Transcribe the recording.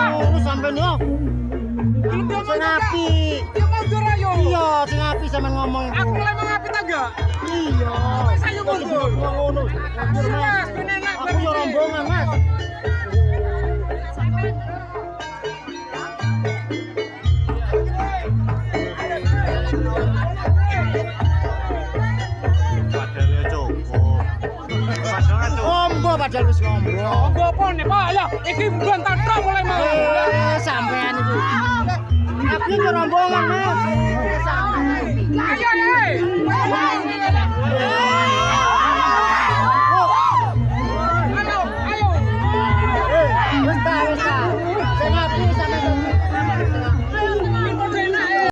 Ngono sampean yo. Sing apik. Iya, sing apik sampean ngomong. Aku memang apik ta enggak? Iya. Saya mundur. Ngono. Mas, ben enak Aku yo rombongan, Mas. Padahal cukup. Padahal cukup. Ombo padahal wis ngombo. Ngombo apa nih, Pak? Ayo, iki bantah tok mulai mau. Sampean iki. Aku yo rombongan, Mas. Sampean. Ayo,